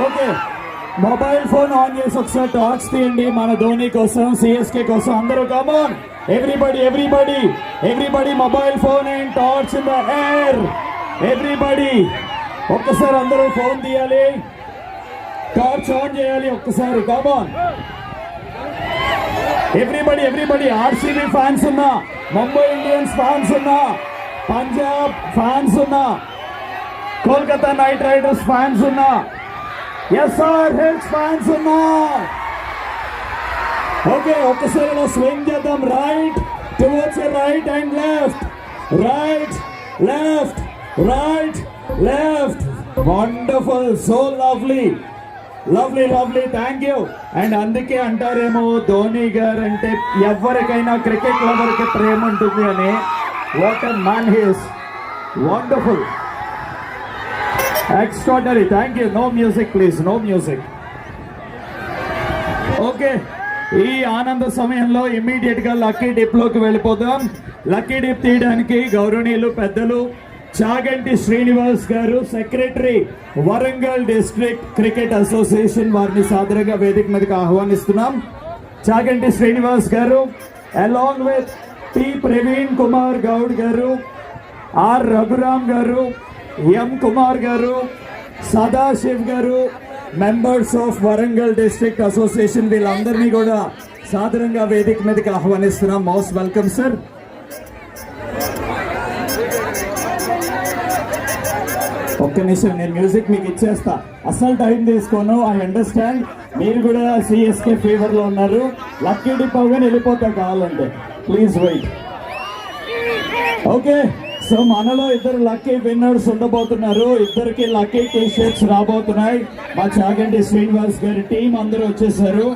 Okay, mobile phone on చేసి ఒకసారి torch తీయండి మన ధోని కోసం, సిఎస్కే కోసం. అందరూ come on, everybody mobile phone and torch in the air. Everybody ఒక్కసారి అందరూ ఫోన్ తీయాలి, టార్చ్ ఆన్ చేయాలి ఒక్కసారి. కమాన్ ఎవ్రీబడి. ఆర్సీబీ ఫ్యాన్స్ ఉన్నా, ముంబై ఇండియన్స్ ఫ్యాన్స్ ఉన్నా, పంజాబ్ ఫ్యాన్స్ ఉన్నా, కోల్కతా నైట్ రైడర్స్ ఫ్యాన్స్ ఉన్నా, ఎస్ఆర్హెచ్ ఫ్యాన్స్ ఉన్నా. ఓకే, ఒక్కసారి ఇలా స్వింగ్ చేద్దాం. Right towards right and left, right left. Wonderful, so lovely. Thank you. And అందుకే అంటారేమో ధోని గారు అంటే ఎవరికైనా క్రికెట్ లవర్కి ప్రేమ ఉంటుంది అని. What a man he is, wonderful, extraordinary. Thank you. No music please, no music. Okay, ఈ ఆనంద సమయంలో ఇమ్మీడియట్ గా లక్కీ డిప్ లోకి వెళ్ళిపోదాం. లక్కీ డిప్ తీయడానికి గౌరవనీయులు పెద్దలు చాగంటి శ్రీనివాస్ గారు, secretary Warangal district cricket association, వారిని సాదరంగా వేదిక మీదకి ఆహ్వానిస్తున్నాం. చాగంటి శ్రీనివాస్ గారు along with T Praveen Kumar Goud గారు, ఆర్ రఘురామ్ గారు, ఎం కుమార్ గారు, సదాశివ్ గారు, members of Warangal district association, వీళ్ళందరినీ కూడా సాదరంగా వేదిక మీదకి ఆహ్వానిస్తున్నాం. Most welcome sir. ఒక్క నిమిషం, నేను మ్యూజిక్ మీకు ఇచ్చేస్తా, అసలు టైం తీసుకోను. ఐ అండర్స్టాండ్, మీరు కూడా సిఎస్కే ఫీవర్ లో ఉన్నారు. లక్కీ డిప్ అవగానే వెళ్ళిపోతా కావాలంటే, ప్లీజ్ వెయిట్. ఓకే, సో మనలో ఇద్దరు లక్కీ విన్నర్స్ ఉండబోతున్నారు. ఇద్దరికి లక్కీ టీ షర్ట్స్ రాబోతున్నాయి. మా చాగంటి శ్రీనివాస్ గారి టీం అందరూ వచ్చేసారు.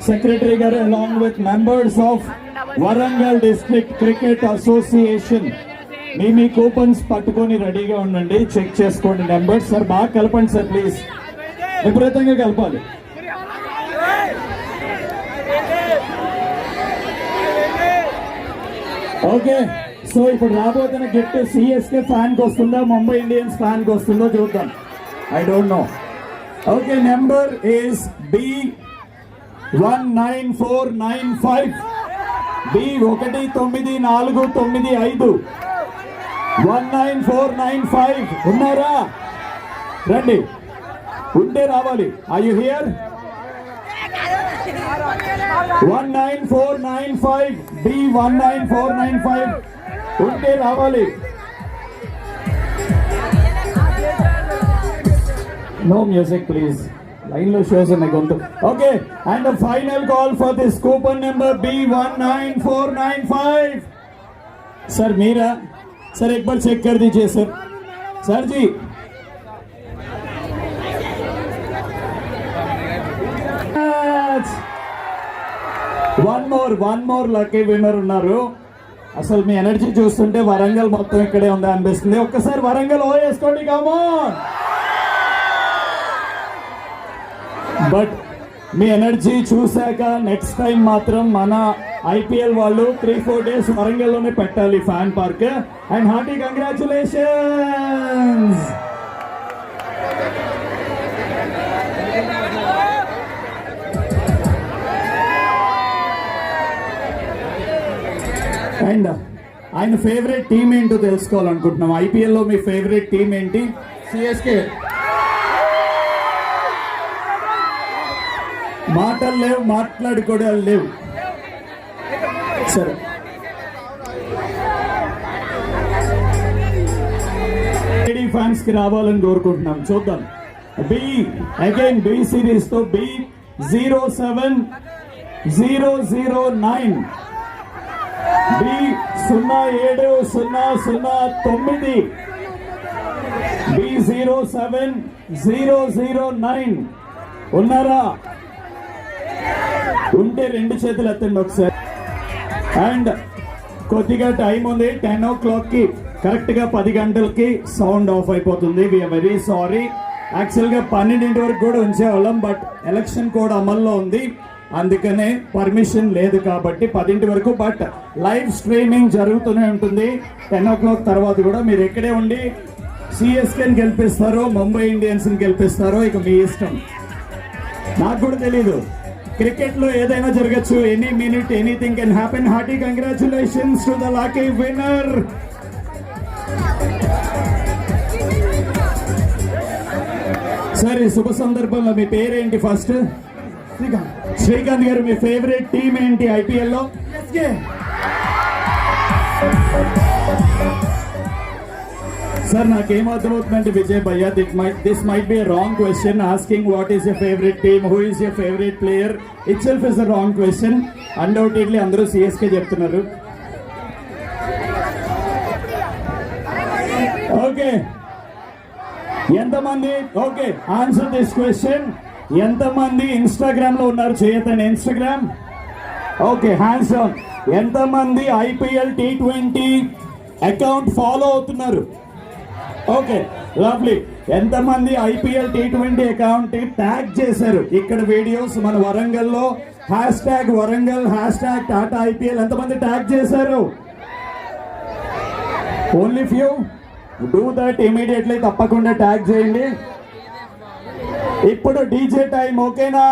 సెక్రటరీ గారు along with members of Warangal district cricket association. Me coupons పట్టుకొని రెడీగా ఉండండి, చెక్ చేసుకోండి నెంబర్స్. సార్ బాగా కలపండి సార్, ప్లీజ్, విపరీతంగా కలపాలి. ఓకే, సో ఇప్పుడు రాబోతున్న గిఫ్ట్ సిఎస్కే ఫ్యాన్ కి వస్తుందా, ముంబై ఇండియన్స్ ఫ్యాన్ కి వస్తుందో చూద్దాం. I don't know. Okay, number is B19495, B19495, 19495. ఉన్నారా? రండి, ఉంటే రావాలి. Are you here? 19495, B19495 ఉంటే రావాలి. నో మ్యూజిక్ ప్లీజ్, లైన్ లో షోస్ ఉన్నాయి గొంతు. Okay, and the final call for this coupon number B19495. Sir मेरा, सर एक बार चेक कर दीजिए सर जी. వన్ మోర్ లక్కీ విన్నర్ ఉన్నారు. అసలు మీ ఎనర్జీ చూస్తుంటే వరంగల్ మొత్తం ఇక్కడే ఉంది అనిపిస్తుంది. ఒక్కసారి వరంగల్ ఓ వేసుకోండి, కామోన్. బట్ మీ ఎనర్జీ చూశాక నెక్స్ట్ టైం మాత్రం మన ఐపీఎల్ వాళ్ళు 3-4 days వరంగల్లోనే పెట్టాలి fan park. And hearty congratulations. And ఆయన ఫేవరెట్ టీం ఏంటో తెలుసుకోవాలనుకుంటున్నాం. ఐపీఎల్ లో మీ ఫేవరెట్ టీం ఏంటి? సిఎస్కే. మాటలు లేవు, మాట్లాడుకోవడాలు లేవు. సరే, ఫ్యాన్స్ కి రావాలని కోరుకుంటున్నాం. చూద్దాం. బి సిరీస్ తో B07009, B07009, B07009 ఉన్నారా? ఉంటే రెండు చేతులు ఎత్తండి ఒకసారి. అండ్ కొద్దిగా టైం ఉంది, 10 o'clock కి కరెక్ట్ గా 10 గంటలకి సౌండ్ ఆఫ్ అయిపోతుంది. We are very sorry. యాక్చువల్ గా 12 వరకు కూడా ఉంచేవాళ్ళం, బట్ ఎలక్షన్ కోడ్ అమల్లో ఉంది, అందుకనే పర్మిషన్ లేదు కాబట్టి 10 వరకు. బట్ లైవ్ స్ట్రీమింగ్ జరుగుతూనే ఉంటుంది 10 o'clock తర్వాత కూడా. మీరు ఇక్కడే ఉండి సిఎస్కేని గెలిపిస్తారో ముంబై ఇండియన్స్ని గెలిపిస్తారో ఇక మీ ఇష్టం. నాకు కూడా తెలీదు, క్రికెట్ లో ఏదైనా జరగచ్చు, any minute anything can happen. Hearty congratulations to the lucky winner. Sir ఈ శుభ సందర్భంలో మీ పేరేంటి? ఫస్ట్ శ్రీకాంత్ గారు, మీ ఫేవరెట్ టీం ఏంటి ఐపీఎల్ లో? సార్ నాకేం అర్థమవుతుందంటే విజయ్ భయ్య, this might be wrong question. Asking what is your favourite team, who is your favourite player it self is a wrong question. Undoubtedly అందరూ సిఎస్కే చెప్తున్నారు. ఓకే, ఎంతమంది ఓకే ఆన్సర్ దిస్ క్వశ్చన్. ఎంతమంది Instagram లో ఉన్నారు? చేయతండి. Instagram okay, hands down. ఎంతమంది IPL T20 account follow అవుతున్నారు? Okay, lovely. ఎంతమంది ఐపీఎల్ T20 అకౌంట్ ట్యాగ్ చేశారు? ఇక్కడ వీడియోస్ మన వరంగల్లో హ్యాష్ వరంగల్, #టాటా IPL ఎంతమంది ట్యాగ్ చేశారు? Only few. Do that immediately, తప్పకుండా ట్యాగ్ చేయండి. ఇప్పుడు డీజే టైం, ఓకేనా?